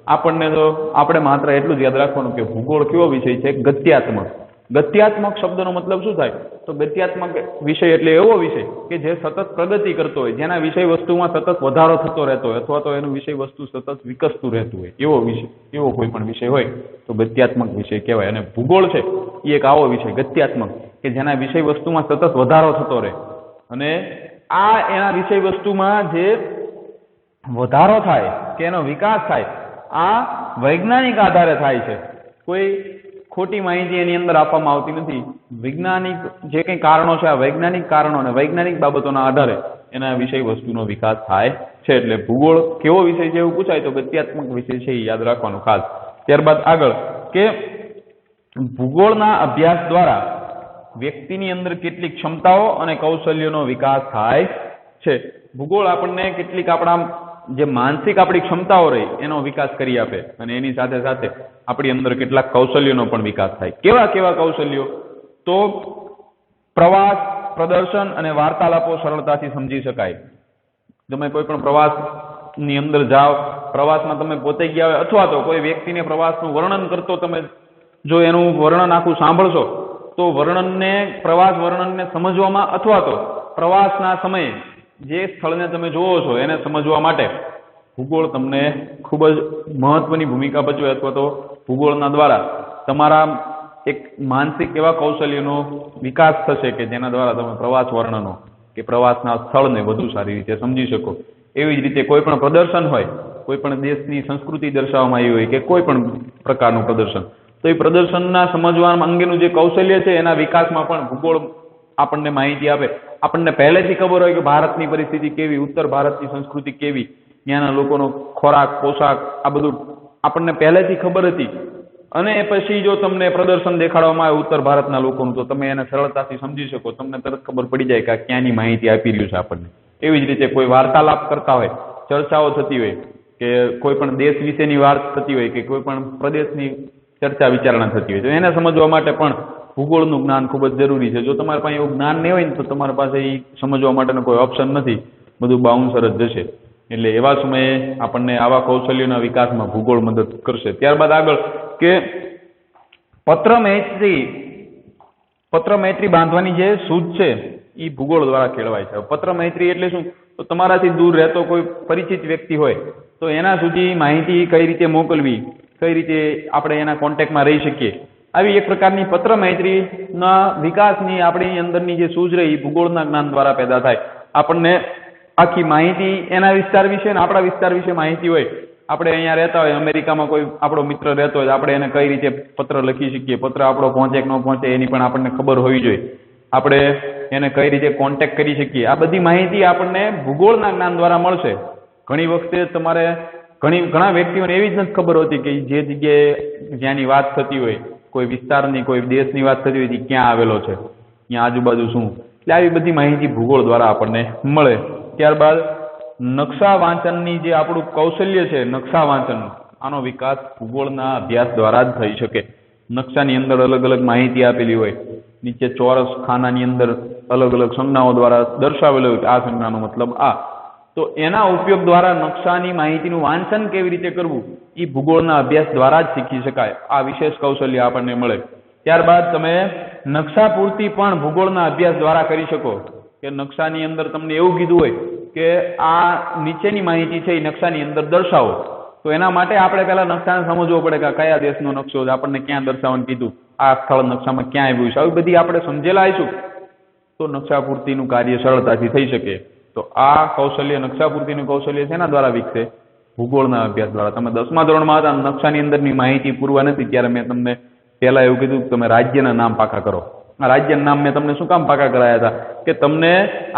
આપણને તો આપણે માત્ર એટલું જ યાદ રાખવાનું કે ભૂગોળ કેવો વિષય છે? ગત્યાત્મક. ગત્યાત્મક શબ્દનો મતલબ શું થાય? તો ગત્યાત્મક વિષય એટલે એવો વિષય કે જે સતત પ્રગતિ કરતો હોય, જેના વિષય વસ્તુમાં સતત વધારો થતો રહેતો હોય, અથવા તો એનું વિષય વસ્તુ સતત વિકસતું રહેતું હોય, એવો વિષય, એવો કોઈ પણ વિષય હોય તો ગત્યાત્મક વિષય કહેવાય. અને ભૂગોળ છે એ એક આવો વિષય ગત્યાત્મક કે જેના વિષય વસ્તુમાં સતત વધારો થતો રહે, અને આ એના વિષય વસ્તુમાં જે વધારો થાય કે એનો વિકાસ થાય, આ વૈજ્ઞાનિક આધારે થાય છે. કોઈ ખોટી માહિતી એની અંદર આપવામાં આવતી નથી. વૈજ્ઞાનિક જે કંઈ કારણો છે, આ વૈજ્ઞાનિક કારણો અને વૈજ્ઞાનિક બાબતોના આધારે એના વિષય વસ્તુનો વિકાસ થાય છે. એટલે ભૂગોળ કેવો વિષય છે એવું પૂછાય તો ગત્યાત્મક વિષય છે એ યાદ રાખવાનું ખાસ. ત્યારબાદ આગળ કે ભૂગોળના અભ્યાસ દ્વારા વ્યક્તિની અંદર કેટલીક ક્ષમતાઓ અને કૌશલ્યોનો વિકાસ થાય છે. ભૂગોળ આપણને કેટલીક આપણા જે માનસિક આપણી ક્ષમતાઓ રહી એનો વિકાસ કરી આપે, અને એની સાથે સાથે આપણી અંદર કેટલાક કૌશલ્યોનો પણ વિકાસ થાય. કેવા કેવા કૌશલ્યો? તો પ્રવાસ, પ્રદર્શન અને વાર્તાલાપો સરળતાથી સમજી શકાય. તમે કોઈ પણ પ્રવાસની અંદર જાઓ, પ્રવાસમાં તમે પોતે ગયા હોય, અથવા તો કોઈ વ્યક્તિને પ્રવાસનું વર્ણન કરતો તમે જો એનું વર્ણન આખું સાંભળશો તો પ્રવાસ વર્ણનને સમજવામાં, અથવા તો પ્રવાસના સમયે જે સ્થળને તમે જોવો છો એને સમજવા માટે ભૂગોળ તમને ખૂબ જ મહત્વની ભૂમિકા ભજવે, અથવા તો ભૂગોળના દ્વારા તમારા એક માનસિક એવા કૌશલ્યનો વિકાસ થશે કે જેના દ્વારા તમે પ્રવાસ વર્ણનો કે પ્રવાસના સ્થળને વધુ સારી રીતે સમજી શકો. એવી જ રીતે કોઈ પણ પ્રદર્શન હોય, કોઈ પણ દેશની સંસ્કૃતિ દર્શાવવામાં આવી હોય કે કોઈ પણ પ્રકારનું પ્રદર્શન, તો એ પ્રદર્શનના સમજવા અંગેનું જે કૌશલ્ય છે એના વિકાસમાં પણ ભૂગોળ આપણને માહિતી આપે. આપણને પહેલેથી ખબર હોય કે ભારતની પરિસ્થિતિ કેવી, ઉત્તર ભારતની સંસ્કૃતિ કેવી, ત્યાંના લોકોનો ખોરાક, પોશાક, આ બધું આપણને પહેલેથી ખબર હતી, અને પછી જો તમને પ્રદર્શન દેખાડવામાં આવે ઉત્તર ભારતના લોકોનું તો તમે એને સરળતાથી સમજી શકો, તમને તરત ખબર પડી જાય કે આ ક્યાંની માહિતી આપી રહ્યું છે આપણને. એવી જ રીતે કોઈ વાર્તાલાપ કરતા હોય, ચર્ચાઓ થતી હોય, કે કોઈ પણ દેશ વિશેની વાત થતી હોય, કે કોઈ પણ પ્રદેશની ચર્ચા વિચારણા થતી હોય, તો એને સમજવા માટે પણ ભૂગોળનું જ્ઞાન ખૂબ જ જરૂરી છે. જો તમારા પાસે એવું જ્ઞાન નહીં હોય ને તો તમારા પાસે એ સમજવા માટેનો કોઈ ઓપ્શન નથી, બધું બાઉન્સર જ જશે. એટલે એવા સમયે આપણને આવા કૌશલ્યોના વિકાસમાં ભૂગોળ મદદ કરશે. ત્યારબાદ આગળ કે પત્ર મૈત્રી બાંધવાની જે સૂઝ છે એ ભૂગોળ દ્વારા કેળવાય છે. પત્ર મૈત્રી એટલે શું? તો તમારાથી દૂર રહેતો કોઈ પરિચિત વ્યક્તિ હોય તો એના સુધી માહિતી કઈ રીતે મોકલવી, કઈ રીતે આપણે એના કોન્ટેક્ટમાં રહી શકીએ, આવી એક પ્રકારની પત્ર મૈત્રીના વિકાસની આપણી અંદરની જે સૂઝ રહી એ ભૂગોળના જ્ઞાન દ્વારા પેદા થાય. આપણને આખી માહિતી એના વિસ્તાર વિશે અને આપણા વિસ્તાર વિશે માહિતી હોય. આપણે અહીંયા રહેતા હોય, અમેરિકામાં કોઈ આપણો મિત્ર રહેતો હોય, આપણે એને કઈ રીતે પત્ર લખી શકીએ, પત્ર આપણો પહોંચે કે ન પહોંચે એની પણ આપણને ખબર હોવી જોઈએ. આપણે એને કઈ રીતે કોન્ટેક્ટ કરી શકીએ, આ બધી માહિતી આપણને ભૂગોળના જ્ઞાન દ્વારા મળશે. ઘણી વખતે તમારે ઘણા વ્યક્તિઓને એવી જ નથી ખબર હોતી કે જે જગ્યાએ જ્યાંની વાત થતી હોય, કોઈ વિસ્તારની, કોઈ દેશની વાત થતી હોય, ક્યાં આવેલો છે, ત્યાં આજુબાજુ શું, એટલે આવી બધી માહિતી ભૂગોળ દ્વારા આપણને મળે. ત્યારબાદ નકશા વાંચનની જે આપણું કૌશલ્ય છે, નકશા વાંચનનું, આનો વિકાસ ભૂગોળના અભ્યાસ દ્વારા જ થઈ શકે. નકશાની અંદર અલગ અલગ માહિતી આપેલી હોય, નીચે ચોરસ ખાનાની અંદર અલગ અલગ સંજ્ઞાઓ દ્વારા દર્શાવેલું હોય કે આ સંજ્ઞાનો મતલબ આ, તો એના ઉપયોગ દ્વારા નકશાની માહિતીનું વાંચન કેવી રીતે કરવું એ ભૂગોળના અભ્યાસ દ્વારા જ શીખી શકાય. આ વિશેષ કૌશલ્ય આપણને મળે. ત્યારબાદ તમે નકશા પૂર્તિ પણ ભૂગોળના અભ્યાસ દ્વારા કરી શકો. કે નકશાની અંદર તમને એવું કીધું હોય કે આ નીચેની માહિતી છે એ નકશાની અંદર દર્શાવો, તો એના માટે આપણે પહેલા નકશાને સમજવો પડે કે કયા દેશનો નકશો છે, આપણને ક્યાં દર્શાવવાનું કીધું, આ સ્થળ નકશામાં ક્યાં આવ્યું છે, આવી બધી આપણે સમજેલા આવીશું તો નકશા પૂર્તિનું કાર્ય સરળતાથી થઈ શકે. તો આ કૌશલ્ય, નકશા પૂર્તિનું કૌશલ્ય શેના દ્વારા વિકસે? ભૂગોળના અભ્યાસ દ્વારા. તમે 10મા ધોરણમાં હતા, નકશાની અંદરની માહિતી પૂરવા નથી, ત્યારે મેં તમને પહેલા એવું કીધું કે તમે રાજ્યના નામ પાકા કરો. આ રાજ્યના નામ મેં તમને શું કામ પાકા કરાયા હતા? કે તમને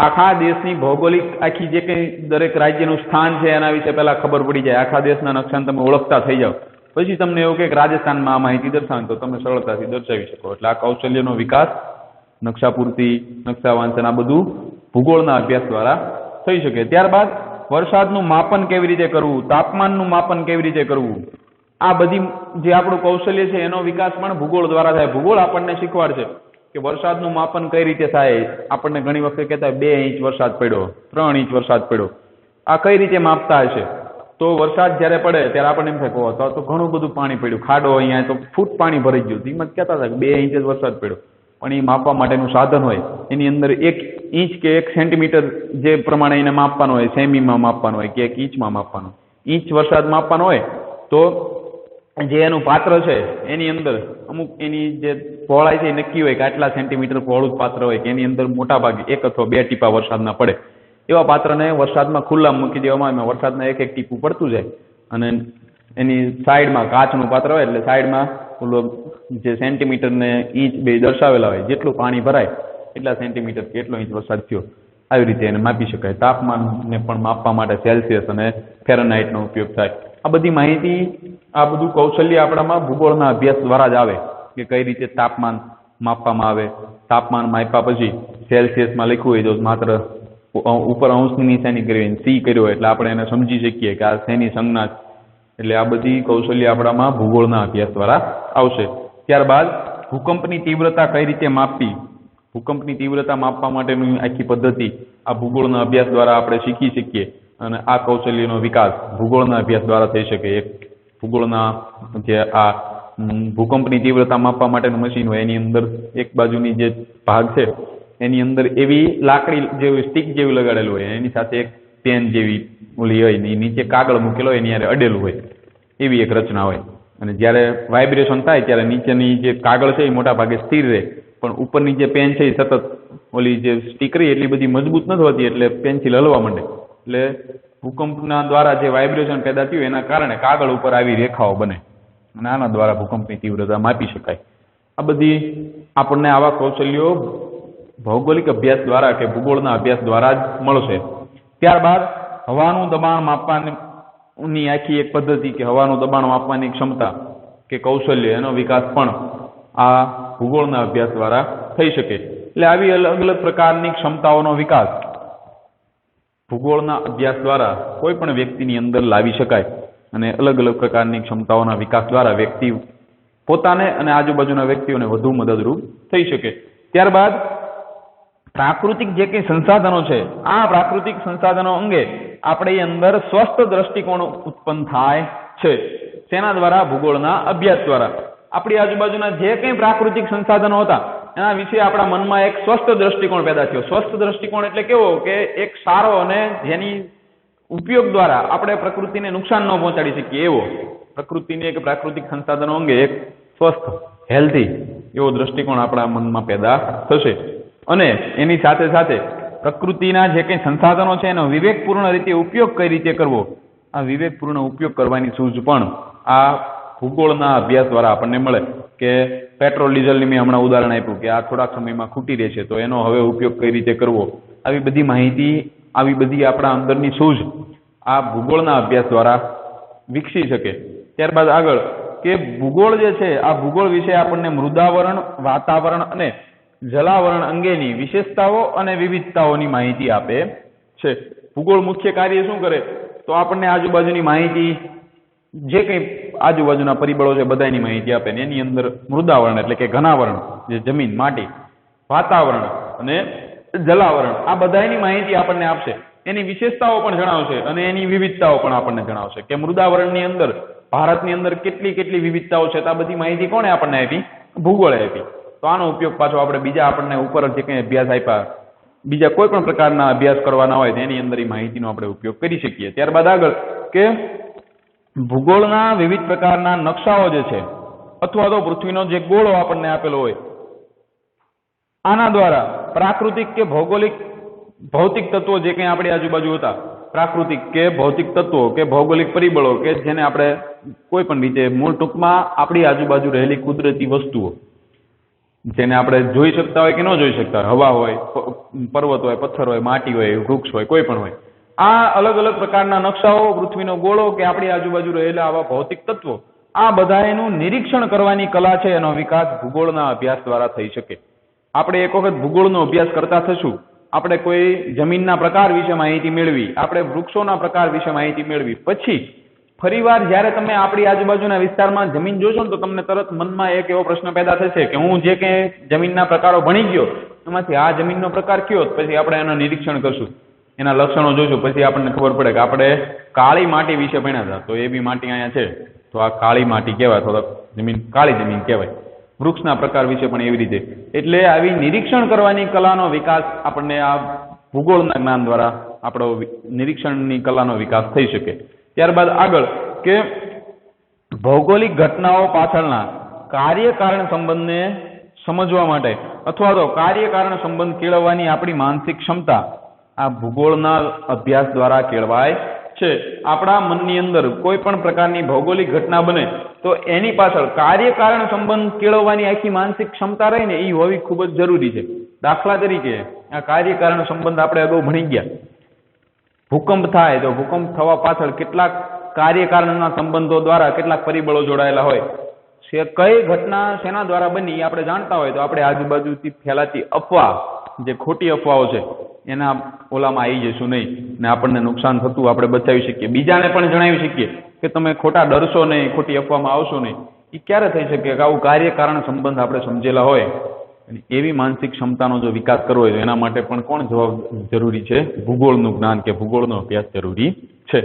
આખા દેશની ભૌગોલિક આખી જે કંઈ દરેક રાજ્યનું સ્થાન છે એના વિશે પહેલા ખબર પડી જાય, આખા દેશના નકશાને તમે ઓળખતા થઈ જાઓ. પછી તમને એવું કે રાજસ્થાનમાં આ માહિતી દર્શાવો તો તમે સરળતાથી દર્શાવી શકો. એટલે આ કૌશલ્યનો વિકાસ, નકશા પૂર્તિ, નકશા વાંચન, આ બધું ભૂગોળના અભ્યાસ દ્વારા થઈ શકે. ત્યારબાદ વરસાદનું માપન કેવી રીતે કરવું, તાપમાનનું માપન કેવી રીતે કરવું, આ બધી જે આપણું કૌશલ્ય છે એનો વિકાસ પણ ભૂગોળ દ્વારા થાય. ભૂગોળ આપણને શીખવાડશે કે વરસાદનું માપન કઈ રીતે થાય. આપણને ઘણી વખતે કહેતા 2 ઇંચ વરસાદ પડ્યો, 3 ઇંચ વરસાદ પડ્યો, આ કઈ રીતે માપતા હશે? તો વરસાદ જ્યારે પડે ત્યારે આપણને એમ થાય કે તો ઘણું બધું પાણી પડ્યું, ખાડો અહીંયા તો ફૂટ પાણી ભરાઈ ગયું. એમાં કહેતા હતા કે 2 ઇંચ જ વરસાદ પડ્યો. પણ એ માપવા માટેનું સાધન હોય, એની અંદર 1 ઇંચ કે 1 સેન્ટીમીટર જે પ્રમાણે એને માપવાનું હોય, સેમીમાં માપવાનું હોય કે 1 ઇંચમાં માપવાનું. ઇંચ વરસાદ માપવાનો હોય તો જે એનું પાત્ર છે એની અંદર અમુક એની જે પહોળાઈ છે એ નક્કી હોય કે આટલા સેન્ટીમીટર પહોળું પાત્ર હોય કે એની અંદર મોટા ભાગે 1 અથવા 2 ટીપા વરસાદના પડે. એવા પાત્રને વરસાદમાં ખુલ્લા મૂકી દેવામાં આવે, વરસાદના એક ટીપું પડતું જાય અને એની સાઈડમાં કાચનું પાત્ર હોય એટલે સાઈડમાં ઓલો જે સેન્ટીમીટર ને ઇંચ બે દર્શાવેલા હોય, જેટલું પાણી ભરાય એટલા સેન્ટીમીટર કે એટલો ઇંચ વરસાદ થયો, આવી રીતે એને માપી શકાય. તાપમાનને પણ માપવા માટે સેલ્સિયસ અને ફેરનહાઇટનો ઉપયોગ થાય. આ બધી માહિતી, આ બધું કૌશલ્ય આપણામાં ભૂગોળના અભ્યાસ દ્વારા જ આવે કે કઈ રીતે તાપમાન માપવામાં આવે. તાપમાન માપ્યા પછી સેલ્સિયસમાં લખ્યું હોય તો માત્ર ઉપર અંશની નિશાની કરવી, સી કર્યો એટલે આપણે એને સમજી શકીએ કે આ શેની સંજ્ઞા. એટલે આ બધી કૌશલ્ય આપણામાં ભૂગોળના અભ્યાસ દ્વારા આવશે. ત્યારબાદ ભૂકંપની તીવ્રતા કઈ રીતે માપવી, ભૂકંપની તીવ્રતા માપવા માટેની આખી પદ્ધતિ આ ભૂગોળના અભ્યાસ દ્વારા આપણે શીખી શકીએ અને આ કૌશલ્યનો વિકાસ ભૂગોળના અભ્યાસ દ્વારા થઈ શકે. એક ભૂગોળના જે આ ભૂકંપની તીવ્રતા માપવા માટેનું મશીન હોય એની અંદર એક બાજુની જે ભાગ છે એની અંદર એવી લાકડી જેવી સ્ટીક જેવી લગાડેલું હોય, એની સાથે એક પેન જેવી ઓલી હોય, નીચે કાગળ મૂકેલો હોય એની યારે અડેલું હોય, એવી એક રચના હોય. અને જ્યારે વાઇબ્રેશન થાય ત્યારે નીચેની જે કાગળ છે એ મોટા ભાગે સ્થિર રહે, પણ ઉપરની જે પેન છે એ સતત ઓલી જે સ્ટીક રહી એટલી બધી મજબૂત નથી હોતી એટલે પેન્સિલ હલવા માંડે. એટલે ભૂકંપના દ્વારા જે વાઇબ્રેશન પેદા થયું એના કારણે કાગળ ઉપર આવી રેખાઓ બને અને આના દ્વારા ભૂકંપની તીવ્રતા માપી શકાય. આ બધી આપણને આવા કૌશલ્યો ભૌગોલિક અભ્યાસ દ્વારા કે ભૂગોળના અભ્યાસ દ્વારા જ મળશે. ત્યારબાદ હવાનું દબાણ માપવાની આખી એક પદ્ધતિ કે હવાનું દબાણ માપવાની ક્ષમતા કે કૌશલ્ય, એનો વિકાસ પણ આ ભૂગોળના અભ્યાસ દ્વારા થઈ શકે. એટલે આવી અલગ અલગ પ્રકારની ક્ષમતાઓનો વિકાસ ભૂગોળના અભ્યાસ દ્વારા કોઈ પણ વ્યક્તિની અંદર લાવી શકાય અને અલગ અલગ પ્રકારની ક્ષમતાઓના વિકાસ દ્વારા વ્યક્તિ પોતાને અને આજુબાજુના વ્યક્તિઓને વધુ મદદરૂપ થઈ શકે. ત્યારબાદ પ્રાકૃતિક જે કંઈ સંસાધનો છે, આ પ્રાકૃતિક સંસાધનો અંગે આપણે અંદર સ્વસ્થ દ્રષ્ટિકોણ ઉત્પન્ન થાય છે. તેના દ્વારા ભૂગોળના અભ્યાસ દ્વારા આપણી આજુબાજુના જે કંઈ પ્રાકૃતિક સંસાધનો હતા એના વિશે આપણા મનમાં એક સ્વસ્થ દ્રષ્ટિકોણ પેદા થયો. સ્વસ્થ દ્રષ્ટિકોણ એટલે કેવો કે એક સારો અને જેની ઉપયોગ દ્વારા આપણે પ્રકૃતિને નુકસાન ન પહોંચાડી શકીએ એવો, પ્રકૃતિની એક પ્રાકૃતિક સંસાધનો અંગે એક સ્વસ્થ હેલ્ધી એવો દ્રષ્ટિકોણ આપણા મનમાં પેદા થશે. અને એની સાથે સાથે પ્રકૃતિના જે કંઈ સંસાધનો છે એનો વિવેકપૂર્ણ રીતે ઉપયોગ કઈ રીતે કરવો, આ વિવેકપૂર્ણ ઉપયોગ કરવાની સૂઝ પણ આ ભૂગોળના અભ્યાસ દ્વારા આપણને મળે. કે પેટ્રોલ ડીઝલની મેં હમણાં ઉદાહરણ આપ્યું કે આ થોડાક સમયમાં ખૂટી રહેશે તો એનો હવે ઉપયોગ કઈ રીતે કરવો, આવી બધી માહિતી, આવી બધી આપણા અંદરની સૂઝ આ ભૂગોળના અભ્યાસ દ્વારા વિકસી શકે. ત્યારબાદ આગળ કે ભૂગોળ જે છે આ ભૂગોળ વિશે આપણને મૃદાવરણ, વાતાવરણ અને જલાવરણ અંગેની વિશેષતાઓ અને વિવિધતાઓની માહિતી આપે છે. ભૂગોળ મુખ્ય કાર્ય શું કરે તો આપણને આજુબાજુની માહિતી, જે કંઈ આજુબાજુના પરિબળો છે બધાની માહિતી આપે. એની અંદર મૃદાવરણ એટલે કે ઘનાવરણ, જે જમીન માટી, વાતાવરણ અને જલાવરણ, આ બધાની માહિતી આપણને આપશે. એની વિશેષતાઓ પણ જણાવશે અને એની વિવિધતાઓ પણ આપણને જણાવશે કે મૃદાવરણની અંદર ભારતની અંદર કેટલી કેટલી વિવિધતાઓ છે. આ બધી માહિતી કોણે આપણને આપી? ભૂગોળે આપી. તો આનો ઉપયોગ પાછો આપણે બીજા આપણને ઉપર જે કંઈ અભ્યાસ આપ્યા, બીજા કોઈ પણ પ્રકારના અભ્યાસ કરવાના હોય તેની અંદર એ માહિતીનો આપણે ઉપયોગ કરી શકીએ. ત્યારબાદ આગળ કે ભૂગોળના વિવિધ પ્રકારના નકશાઓ જે છે અથવા તો પૃથ્વીનો જે ગોળો આપણને આપેલો હોય આના દ્વારા પ્રાકૃતિક કે ભૌગોલિક ભૌતિક તત્વો જે કંઈ આપણી આજુબાજુ હતા, પ્રાકૃતિક કે ભૌતિક તત્વો કે ભૌગોલિક પરિબળો કે જેને આપણે કોઈ પણ રીતે મૂળ ટૂંકમાં આપણી આજુબાજુ રહેલી કુદરતી વસ્તુઓ જેને આપણે જોઈ શકતા હોય કે ન જોઈ શકતા હોય, હવા હોય, પર્વત હોય, પથ્થર હોય, માટી હોય, વૃક્ષ હોય, કોઈ પણ હોય, આ અલગ અલગ પ્રકારના નકશાઓ, પૃથ્વીનો ગોળો કે આપણી આજુબાજુ રહેલા આવા ભૌતિક તત્વો, આ બધાનું નિરીક્ષણ કરવાની કલા છે એનો વિકાસ ભૂગોળના અભ્યાસ દ્વારા થઈ શકે. આપણે એક વખત ભૂગોળનો અભ્યાસ કરતા થશું, આપણે કોઈ જમીનના પ્રકાર વિશે માહિતી મેળવી, આપણે વૃક્ષોના પ્રકાર વિશે માહિતી મેળવી, પછી ફરીવાર જ્યારે તમે આપણી આજુબાજુના વિસ્તારમાં જમીન જોશો ને તો તમને તરત મનમાં એક એવો પ્રશ્ન પેદા થશે કે હું જે કંઈ જમીનના પ્રકારો ભણી ગયો એમાંથી આ જમીનનો પ્રકાર કયો, પછી આપણે એનું નિરીક્ષણ કરશું. એના લક્ષણો જોઈશું, પછી આપણને ખબર પડે કે આપણે કાળી માટી વિશે ભણ્યા હતા. તો એ બી માટી અહીંયા છે, તો આ કાળી માટી કહેવાય, થોડાક જમીન કાળી જમીન કહેવાય. વૃક્ષના પ્રકાર વિશે પણ એવી રીતે. એટલે આવી નિરીક્ષણ કરવાની કલાનો વિકાસ આપણને આ ભૂગોળના જ્ઞાન દ્વારા આપણો નિરીક્ષણની કલાનો વિકાસ થઈ શકે. ત્યારબાદ આગળ કે ભૌગોલિક ઘટનાઓ પાછળના કાર્યકારણ સંબંધને સમજવા માટે અથવા તો કાર્યકારણ સંબંધ કેળવવાની આપણી માનસિક ક્ષમતા આ ભૂગોળના અભ્યાસ દ્વારા કેળવાય છે. આપણા મનની અંદર કોઈ પણ પ્રકારની ભૌગોલિક ઘટના બને તો એની પાછળ કાર્યકારણ સંબંધ કેળવવાની આખી માનસિક ક્ષમતા રહી ને એ હોવી ખૂબ જ જરૂરી છે. દાખલા તરીકે આ કાર્યકારણ સંબંધ આપણે અગાઉ ભણી ગયા. ભૂકંપ થાય તો ભૂકંપ થવા પાછળ કેટલાક કાર્યકારણના સંબંધો દ્વારા કેટલાક પરિબળો જોડાયેલા હોય છે. કઈ ઘટના શેના દ્વારા બની એ આપણે જાણતા હોય તો આપણે આજુબાજુથી ફેલાતી અફવા, જે ખોટી અફવાઓ છે એના ઓલામાં આવી જઈશું નહીં ને આપણને નુકસાન થતું આપણે બચાવી શકીએ. બીજાને પણ જણાવી શકીએ કે તમે ખોટા ડરશો નહીં, ખોટી અફવામાં આવશો નહીં. એ ક્યારે થઈ શકે કે આવું કાર્યકારણ સંબંધ આપણે સમજેલા હોય. એવી માનસિક ક્ષમતાનો જો વિકાસ કરવો હોય તો એના માટે પણ કોણ જવાબ જરૂરી છે? ભૂગોળનું જ્ઞાન કે ભૂગોળનો અભ્યાસ જરૂરી છે.